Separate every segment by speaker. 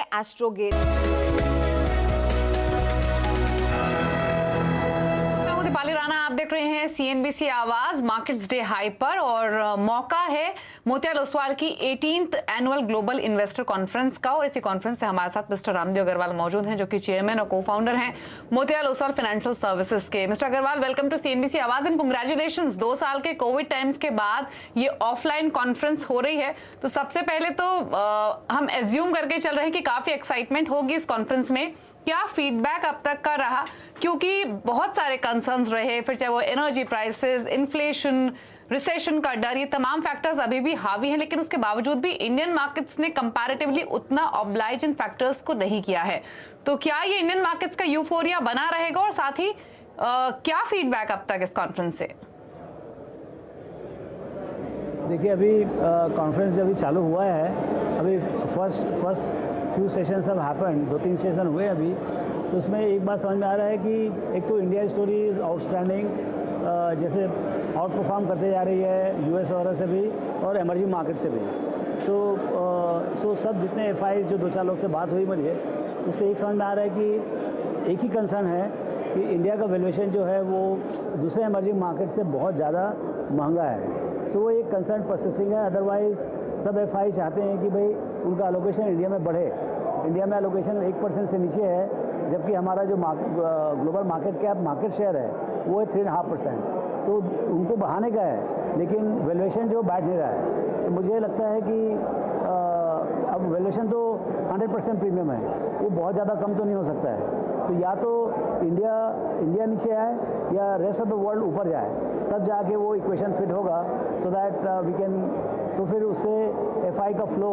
Speaker 1: है एस्ट्रोगेट।
Speaker 2: दीपाली राणा, आप देख रहे हैं CNBC आवाज मार्केट्स डे हाई पर और मौका है मोतिलाल ओसवाल की 18th annual global investor conference का। और इसी कॉन्फ्रेंस से हमारे साथ मिस्टर रामदेव अग्रवाल मौजूद हैं, जो कि चेयरमैन और को-फाउंडर हैं मोतिलाल ओसवाल फाइनेंशियल सर्विसेज के। Mister Agarwal, welcome to CNBC Awaaz and congratulations. 2 साल के कोविड टाइम्स के बाद ये ऑफलाइन कॉन्फ्रेंस हो रही है, तो सबसे पहले तो हम एज्यूम करके चल रहे हैं कि काफी एक्साइटमेंट होगी इस कॉन्फ्रेंस में। क्या फीडबैक अब तक का रहा, क्योंकि बहुत सारे कंसर्न्स रहे, फिर चाहे वो एनर्जी प्राइसेस, इन्फ्लेशन, रिसेशन का डर, ये तमाम फैक्टर्स अभी भी हावी हैं, लेकिन उसके बावजूद भी इंडियन मार्केट्स ने कंपैरेटिवली उतना ऑब्लाइज इन फैक्टर्स को नहीं किया है। तो क्या ये इंडियन मार्केट्स का यूफोरिया बना रहेगा, और साथ ही क्या फीडबैक अब तक इस कॉन्फ्रेंस से?
Speaker 3: देखिए, अभी कॉन्फ्रेंस अभी चालू हुआ है, अभी फर्स्ट फ्यू सेशंस सब हैपन, 2-3 सेशन हुए अभी। तो उसमें एक बात समझ में आ रहा है कि एक तो इंडिया स्टोरी इज़ आउटस्टैंडिंग, जैसे आउट परफॉर्म करते जा रही है US वगैरह से भी और एमर्जिंग मार्केट से भी। तो सब जितने FI जो 2-4 लोग से बात हुई मेरी, उससे एक समझ में आ रहा है कि एक ही कंसर्न है कि इंडिया का वैल्यूएशन जो है वो दूसरे एमर्जिंग मार्केट से बहुत ज़्यादा महंगा है। तो वो एक कंसर्न परसिस्टिंग है। अदरवाइज़ सब FI चाहते हैं कि भाई उनका एलोकेशन इंडिया में बढ़े। इंडिया में एलोकेशन 1% से नीचे है, जबकि हमारा जो global market cap market share है वो है 3.5%। तो उनको बढ़ाने का है, लेकिन वैल्यूएशन जो बैठ नहीं रहा है। तो मुझे लगता है कि अब वैल्यूएशन तो 100% प्रीमियम है, वो बहुत ज़्यादा कम तो नहीं हो सकता है। तो या तो इंडिया नीचे आए या रेस्ट ऑफ द वर्ल्ड ऊपर जाए, तब जाके वो इक्वेशन फिट होगा, सो दैट वी कैन, तो फिर उससे FI का फ्लो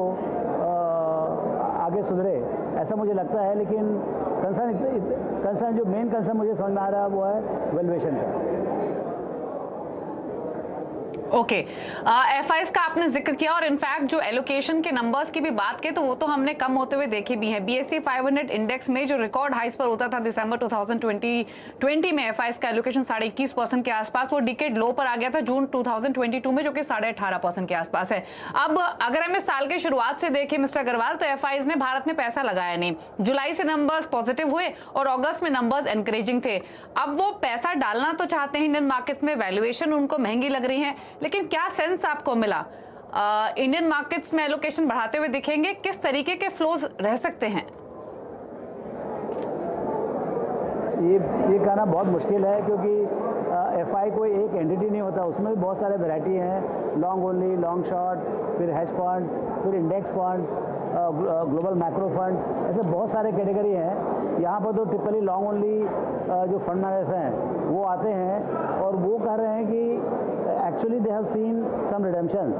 Speaker 3: आगे सुधरे, ऐसा मुझे लगता है। लेकिन कंसर्न जो मेन कंसर्न मुझे समझ में आ रहा है वो है वैल्यूएशन का।
Speaker 2: ओके, FIs का आपने जिक्र किया, और इनफैक्ट जो एलोकेशन के नंबर्स की भी बात की तो वो तो हमने कम होते हुए देखे भी हैं। BSE 500 इंडेक्स में जो रिकॉर्ड हाइस पर होता था दिसंबर 2020 में FIs का एलोकेशन 21.5% के आसपास, वो डिकेड लो पर आ गया था जून 2022 में, जो कि 18.5% के आसपास है। अब अगर हम इस साल के शुरुआत से देखें मिस्टर अग्रवाल, तो FIs ने भारत में पैसा लगाया नहीं। जुलाई से नंबर्स पॉजिटिव हुए और अगस्त में नंबर्स एनकरेजिंग थे। अब वो पैसा डालना तो चाहते हैं इंडियन मार्केट्स में, वैल्यूएशन उनको महंगी लग रही है, लेकिन क्या सेंस आपको मिला इंडियन मार्केट्स में एलोकेशन बढ़ाते हुए दिखेंगे? किस तरीके के फ्लोज रह सकते हैं?
Speaker 3: ये कहना बहुत मुश्किल है, क्योंकि FI कोई एक एंटिटी नहीं होता, उसमें भी बहुत सारे वैरायटी हैं, लॉन्ग ओनली, लॉन्ग शॉर्ट, फिर हेज फंड्स, फिर index funds, global macro funds, ऐसे बहुत सारे कैटेगरी हैं। यहाँ पर तो टिपिकली लॉन्ग ओनली जो फंड मैनेजर्स हैं वो आते हैं और वो कह रहे हैं कि actually they have seen some redemptions,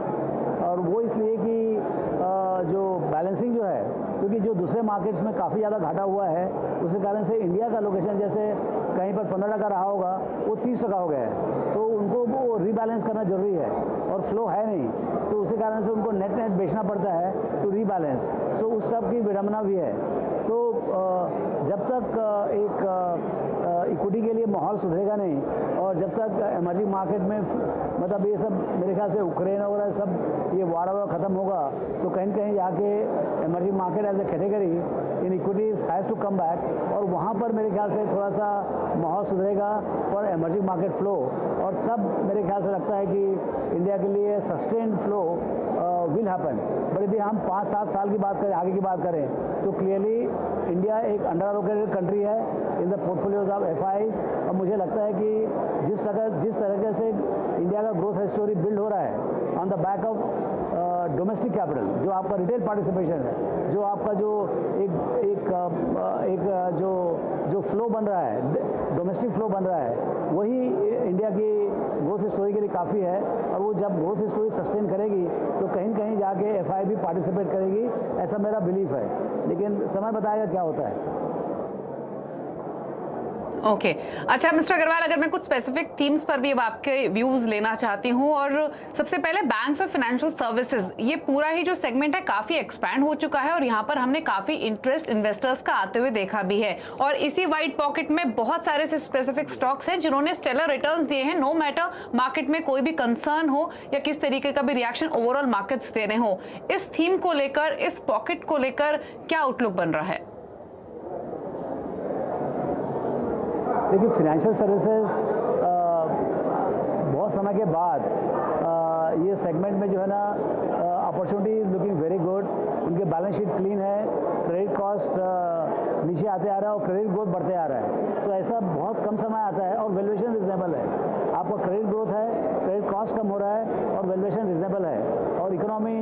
Speaker 3: और वो इसलिए कि जो बैलेंसिंग जो है, क्योंकि जो दूसरे मार्केट्स में काफ़ी ज़्यादा घाटा हुआ है, उसी कारण से इंडिया का लोकेशन जैसे कहीं पर 15% रहा होगा वो 30% हो गया है। तो उनको वो रीबैलेंस करना जरूरी है, और फ्लो है नहीं, तो उसी कारण से उनको नेट बेचना पड़ता है टू रीबैलेंस। तो उस सब की विडम्बना भी है। तो जब तक एक इक्विटी के लिए माहौल सुधरेगा नहीं, और जब तक एमर्जिंग मार्केट में मतलब ये सब मेरे ख्याल से यूक्रेन वगैरह सब ये वार वगैरह ख़त्म होगा, तो कहीं कहीं जाके emerging market as a category in equities has to come back, और वहाँ पर मेरे ख्याल से थोड़ा सा माहौल सुधरेगा फॉर एमर्जिंग मार्केट फ्लो, और तब मेरे ख्याल से लगता है कि इंडिया के लिए sustained flow will happen. But यदि हम 5-7 साल की बात करें, आगे की बात करें, तो क्लियरली इंडिया एक अंडर एलोकेटेड कंट्री है in the portfolios of FIs, और मुझे लगता है कि जिस तरह से इंडिया का ग्रोथ स्टोरी बिल्ड हो रहा है on the back of domestic capital, जो आपका रिटेल पार्टिसिपेशन है, जो आपका जो एक जो फ्लो बन रहा है, डोमेस्टिक फ्लो बन रहा है, वही इंडिया की ग्रोथ स्टोरी के लिए काफ़ी है। और वो जब ग्रोथ स्टोरी सस्टेन करेगी तो कहीं कहीं जाके FI भी पार्टिसिपेट करेगी, ऐसा मेरा बिलीफ है। लेकिन समय बताएगा क्या होता है।
Speaker 2: ओके अच्छा मिस्टर अग्रवाल, अगर मैं कुछ स्पेसिफिक थीम्स पर भी अब आपके व्यूज लेना चाहती हूँ, और सबसे पहले बैंक्स और फाइनेंशियल सर्विसेज, ये पूरा ही जो सेगमेंट है काफी एक्सपैंड हो चुका है और यहाँ पर हमने काफी इंटरेस्ट इन्वेस्टर्स का आते हुए देखा भी है, और इसी वाइट पॉकेट में बहुत सारे से स्पेसिफिक स्टॉक्स हैं जिन्होंने स्टेलर रिटर्न्स दिए हैं, नो मैटर मार्केट में कोई भी कंसर्न हो या किस तरीके का भी रिएक्शन ओवरऑल मार्केट्स दे रहे हो। इस थीम को लेकर, इस पॉकेट को लेकर क्या आउटलुक बन रहा है?
Speaker 3: देखिए, फाइनेंशियल सर्विसेज बहुत समय के बाद ये सेगमेंट में जो है ना opportunity is looking very good. उनके बैलेंस शीट क्लीन है, क्रेडिट कॉस्ट नीचे आते आ रहा है और क्रेडिट ग्रोथ बढ़ते आ रहा है। तो ऐसा बहुत कम समय आता है और वैल्यूएशन रिजनेबल है। आपका क्रेडिट ग्रोथ है, क्रेडिट कॉस्ट कम हो रहा है और वैल्यूएशन रिजनेबल है, और इकोनॉमी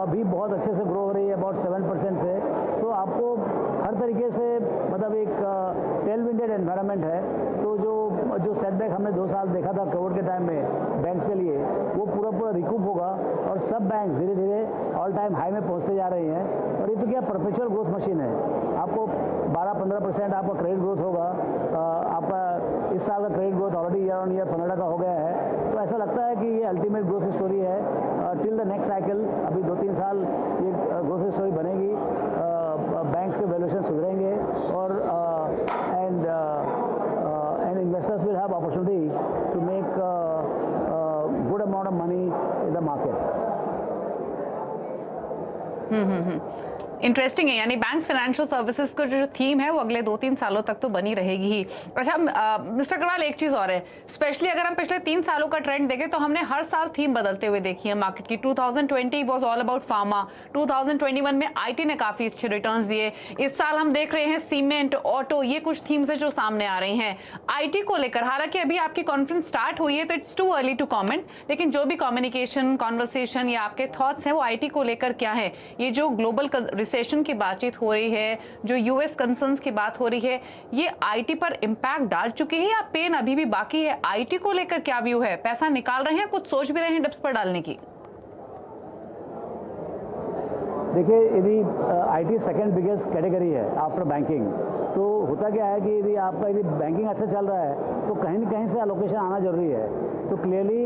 Speaker 3: भी बहुत अच्छे से ग्रो हो रही है, अबाउट 7% से। सो आपको हर तरीके से मतलब एक टेल विंडेड एनवायरनमेंट है। तो जो सेटबैक हमने 2 साल देखा था कोविड के टाइम में बैंक्स के लिए, वो पूरा रिकूप होगा और सब बैंक धीरे धीरे ऑल टाइम हाई में पहुंचते जा रही हैं। और ये तो क्या परपेचुअल ग्रोथ मशीन है। आपको 12-15% आपका क्रेडिट ग्रोथ होगा। आपका इस साल का credit growth already year on year 15 का हो गया है। तो ऐसा लगता है कि ये अल्टीमेट ग्रोथ स्टोरी है टिल द नेक्स्ट साइकिल। अभी 2-3 साल ये ग्रोथ स्टोरी बनेगी। बैंक्स के वैल्यूएशन सुधरेंगे और and investors will have opportunity to make good amount of money in the markets.
Speaker 2: Interesting है, यानी बैंक्स फाइनेंशियल सर्विसेज का जो थीम है वो अगले 2-3 सालों तक तो बनी रहेगी ही। अच्छा मिस्टर अग्रवाल, एक चीज और है, स्पेशली अगर हम पिछले 3 सालों का ट्रेंड देखें तो हमने हर साल थीम बदलते हुए देखी है मार्केट की। 2020 वाज ऑल अबाउट फार्मा, 2021 में आईटी ने काफी अच्छे रिटर्न्स दिए। इस साल हम देख रहे हैं सीमेंट, ऑटो, ये कुछ थीम्स है जो सामने आ रही हैं। आईटी को लेकर हालांकि अभी आपकी कॉन्फ्रेंस स्टार्ट हुई है तो it's too early to comment, लेकिन जो भी कम्युनिकेशन कॉन्वर्सेशन या आपके थॉट्स हैं वो आईटी को लेकर क्या है? ये जो ग्लोबल रिसेशन की बातचीत हो रही है, जो यूएस कंसर्न्स की बात हो रही है, ये आईटी पर इंपैक्ट डाल चुकी है या पेन अभी भी बाकी है? आईटी को लेकर क्या व्यू है? पैसा निकाल रहे हैं, कुछ सोच भी रहे हैं डिप्स पर डालने की?
Speaker 3: देखिए, यदि आईटी सेकंड बिगेस्ट कैटेगरी है आफ्टर बैंकिंग, तो होता क्या है कि यदि बैंकिंग अच्छा चल रहा है तो कहीं न कहीं से अलोकेशन आना जरूरी है। तो क्लियरली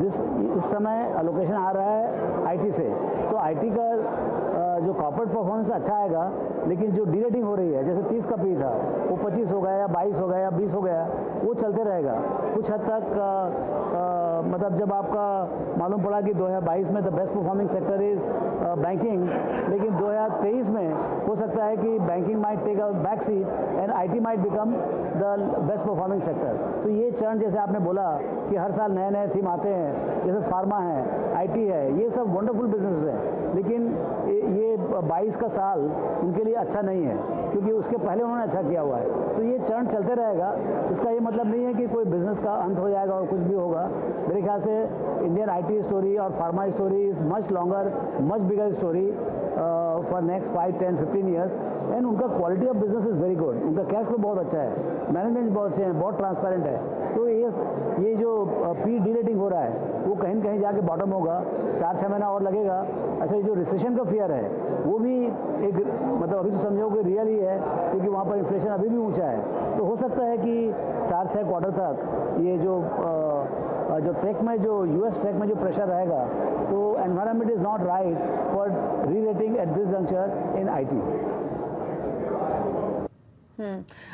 Speaker 3: इस समय अलोकेशन आ रहा है आईटी से। तो आईटी का जो कॉर्पोरेट परफॉर्मेंस अच्छा आएगा, लेकिन जो डीरेटिंग हो रही है, जैसे 30 का पी था वो 25 हो गया या 22 हो गया या 20 हो गया, वो चलते रहेगा कुछ हद तक। मतलब जब आपका मालूम पड़ा कि 2022 में the best performing sector is banking, लेकिन 2023 में हो सकता है कि banking might take a back seat and IT might become the best performing sector. तो ये चरण, जैसे आपने बोला कि हर साल नए नए थीम आते हैं, जैसे फार्मा है, आईटी है, ये सब वंडरफुल बिजनेस है, लेकिन ये 22 का साल उनके लिए अच्छा नहीं है क्योंकि उसके पहले उन्होंने अच्छा किया हुआ है। तो ये चरण चलते रहेगा। इसका ये मतलब नहीं है कि कोई बिजनेस का अंत हो जाएगा और कुछ भी होगा। मेरे ख्याल से इंडियन आईटी स्टोरी और pharma story is much longer, much bigger story for next 5, 10, 15 years. And उनका quality of business is very good, उनका कैश फ्लो बहुत अच्छा है, मैनेजमेंट बहुत अच्छे हैं, बहुत ट्रांसपेरेंट है। तो ये जो पी डीरेटिंग हो रहा है वो कहीं न कहीं जाके बॉटम होगा, 4-6 महीना और लगेगा। अच्छा, ये जो रिसेशन का फियर है वो भी एक मतलब अभी तो समझो कि रियल ही है, क्योंकि वहाँ पर इन्फ्लेशन अभी भी ऊंचा है। तो हो सकता है कि 4-6 क्वार्टर तक ये जो टेक में, जो यूएस टेक में जो प्रेशर रहेगा, तो environment is not right for री rating at this juncture in IT.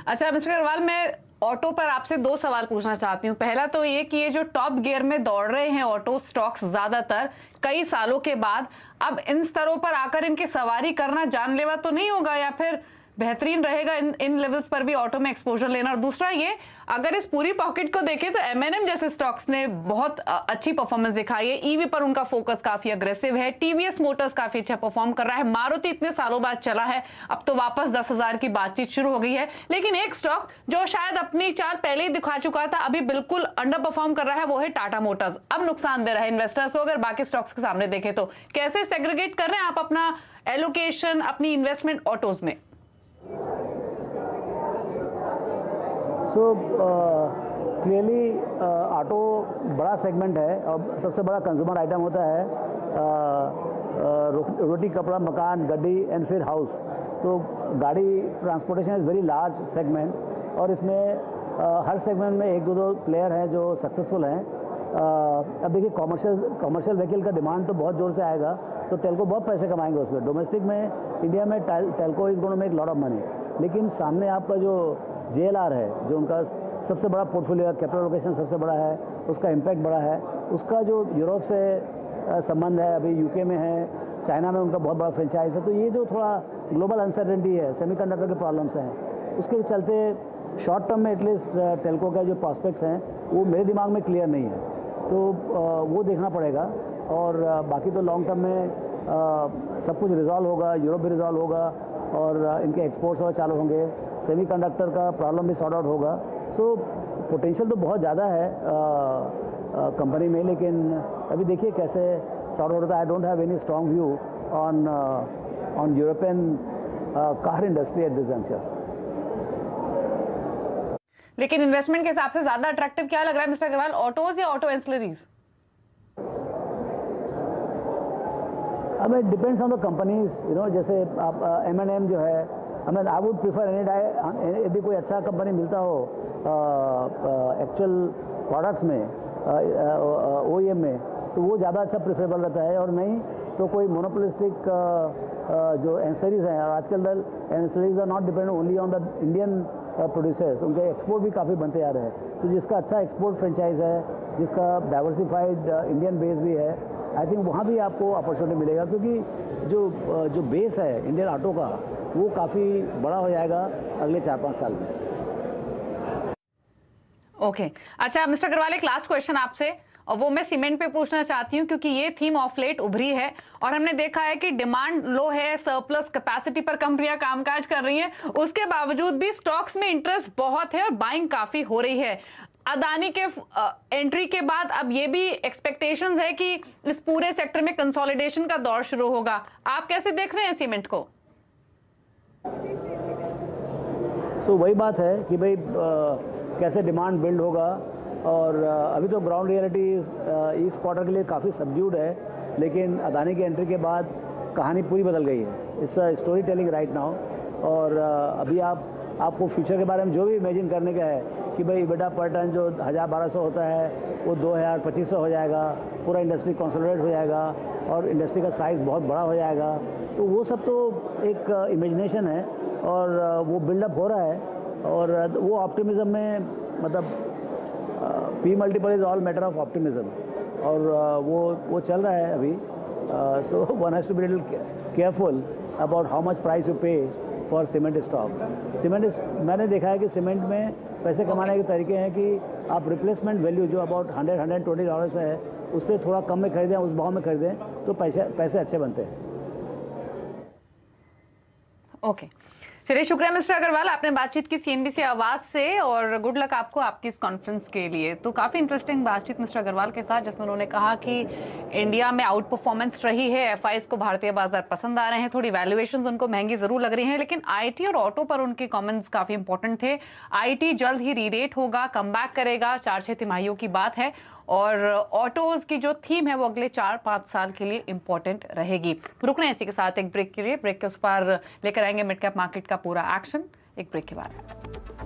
Speaker 2: अच्छा मिस्टर अग्रवाल, मैं ऑटो पर आपसे 2 सवाल पूछना चाहती हूँ। पहला तो ये कि ये जो टॉप गियर में दौड़ रहे हैं ऑटो स्टॉक्स ज्यादातर कई सालों के बाद, अब इन स्तरों पर आकर इनकी सवारी करना जानलेवा तो नहीं होगा, या फिर बेहतरीन रहेगा इन लेवल्स पर भी ऑटो में एक्सपोजर लेना? और दूसरा ये, अगर इस पूरी पॉकेट को देखें तो एमएनएम जैसे स्टॉक्स ने बहुत अच्छी परफॉर्मेंस दिखाई है, ईवी पर उनका फोकस काफी अग्रेसिव है, टीवीएस मोटर्स काफी अच्छा परफॉर्म कर रहा है, मारुति इतने सालों बाद चला है, अब तो वापस 10,000 की बातचीत शुरू हो गई है। लेकिन एक स्टॉक जो शायद अपनी चाल पहले ही दिखा चुका था, अभी बिल्कुल अंडर परफॉर्म कर रहा है, वो है टाटा मोटर्स। अब नुकसान दे रहा है इन्वेस्टर्स को। अगर बाकी स्टॉक्स के सामने देखें तो कैसे सेग्रीगेट कर रहे हैं आप अपना एलोकेशन, अपनी इन्वेस्टमेंट ऑटोज में?
Speaker 3: सो क्लियरली ऑटो बड़ा सेगमेंट है और सबसे बड़ा कंज्यूमर आइटम होता है। रोटी, कपड़ा, मकान, गड्डी एंड फिर हाउस। तो गाड़ी transportation is very large segment और इसमें हर सेगमेंट में एक दो प्लेयर हैं जो सक्सेसफुल हैं। अब देखिए कमर्शियल व्हीकल का डिमांड तो बहुत ज़ोर से आएगा, तो टेल्को बहुत पैसे कमाएंगे उसमें। डोमेस्टिक में इंडिया में telco is going to make lot of money, लेकिन सामने आपका जो JLR है, जो उनका सबसे बड़ा पोर्टफोलियो है, कैपिटल लोकेशन सबसे बड़ा है, उसका इम्पैक्ट बड़ा है, उसका जो यूरोप से संबंध है, अभी UK में है, चाइना में उनका बहुत बड़ा फ्रेंचाइज है। तो ये जो थोड़ा ग्लोबल अनसर्टेनिटी है, सेमीकंडक्टर के प्रॉब्लम्स हैं, उसके चलते शॉर्ट टर्म में एटलीस्ट टेल्को का जो प्रॉस्पेक्ट्स हैं वो मेरे दिमाग में क्लियर नहीं है, तो वो देखना पड़ेगा। और बाकी तो लॉन्ग टर्म में सब कुछ रिजॉल्व होगा, यूरोप भी रिजॉल्व होगा और इनके एक्सपोर्ट्स और चालू होंगे, सेमीकंडक्टर का प्रॉब्लम भी सॉर्ट आउट होगा। सो पोटेंशियल तो बहुत ज़्यादा है कंपनी में, लेकिन अभी देखिए कैसे सॉर्ट आउट होता है। I don't have any strong view on European car industry at this juncture.
Speaker 2: लेकिन इन्वेस्टमेंट के हिसाब से ज्यादा अट्रैक्टिव क्या लग रहा है मिस्टर अग्रवाल, ऑटोज या ऑटो एंसिलरीज?
Speaker 3: अब it depends on the companies, जैसे आप M&M जो है, आई वुड प्रीफर यदि कोई अच्छा कंपनी मिलता हो एक्चुअल प्रोडक्ट्स में, OEM में, तो वो ज़्यादा अच्छा प्रेफरेबल रहता है। और नहीं तो कोई मोनोपोलिस्टिक जो एंसरीज हैं, और आजकल ancillaries are not depend only on the Indian producers, उनके एक्सपोर्ट भी काफ़ी बनते आ रहे हैं। तो जिसका अच्छा एक्सपोर्ट फ्रेंचाइज है, जिसका डाइवर्सिफाइड इंडियन बेस भी है, आई थिंक वहाँ भी आपको अपॉर्चुनिटी मिलेगा, क्योंकि जो बेस है इंडियन ऑटो का वो काफ़ी बड़ा हो जाएगा अगले 4-5 साल में।
Speaker 2: ओके अच्छा मिस्टर अग्रवाल, एक लास्ट क्वेश्चन आपसे, और वो मैं सीमेंट पे पूछना चाहती हूँ क्योंकि ये थीम ऑफ लेट उभरी है और हमने देखा है कि डिमांड लो है, सरप्लस कैपेसिटी पर कंपनियां कामकाज कर रही हैं, उसके बावजूद भी स्टॉक्स में इंटरेस्ट बहुत है और बाइंग काफी हो रही है। अदानी के एंट्री के बाद अब ये भी एक्सपेक्टेशंस है कि इस पूरे सेक्टर में कंसोलिडेशन का दौर शुरू होगा। आप कैसे देख रहे हैं सीमेंट को?
Speaker 3: तो वही बात है कि भाई कैसे डिमांड बिल्ड होगा, और अभी तो ग्राउंड रियलिटी इस क्वार्टर के लिए काफ़ी सबड्यूड है, लेकिन अदानी की एंट्री के बाद कहानी पूरी बदल गई है। It's story telling right now. और अभी आपको फ्यूचर के बारे में जो भी इमेजिन करने का है कि भाई EBITDA पर टन जो 1000-1200 होता है वो 2000-2500 हो जाएगा, पूरा इंडस्ट्री कंसोलिडेट हो जाएगा और इंडस्ट्री का साइज़ बहुत बड़ा हो जाएगा, तो वो सब तो एक इमेजिनेशन है और वो बिल्डअप हो रहा है। और वो ऑप्टिमिज्म में, मतलब P multiple is all matter of optimism, और वो चल रहा है अभी। So one has to be little careful about how much price you pay for cement stocks. मैंने देखा है कि सीमेंट में पैसे कमाने के तरीके हैं कि आप रिप्लेसमेंट वैल्यू जो अबाउट $100-120 है, उससे थोड़ा कम में खरीदें, उस भाव में खरीदें, तो पैसे अच्छे बनते हैं।
Speaker 2: ओके चलिए, शुक्रिया मिस्टर अग्रवाल, आपने बातचीत की CNBC आवाज से, और गुड लक आपको आपकी इस कॉन्फ्रेंस के लिए। तो काफ़ी इंटरेस्टिंग बातचीत मिस्टर अग्रवाल के साथ, जिसमें उन्होंने कहा कि इंडिया में आउट परफॉर्मेंस रही है, FIs को भारतीय बाजार पसंद आ रहे हैं, थोड़ी वैल्यूएशंस उनको महंगी जरूर लग रही हैं, लेकिन IT और ऑटो पर उनके कमेंट्स काफ़ी इंपॉर्टेंट थे। IT जल्द ही रीरेट होगा, कम बैक करेगा, 4-6 तिमाहियों की बात है, और ऑटोज की जो थीम है वो अगले 4-5 साल के लिए इंपॉर्टेंट रहेगी। रुकना है इसी के साथ एक ब्रेक के लिए, ब्रेक के उस पार लेकर आएंगे मिड कैप मार्केट का पूरा एक्शन, एक ब्रेक के बाद।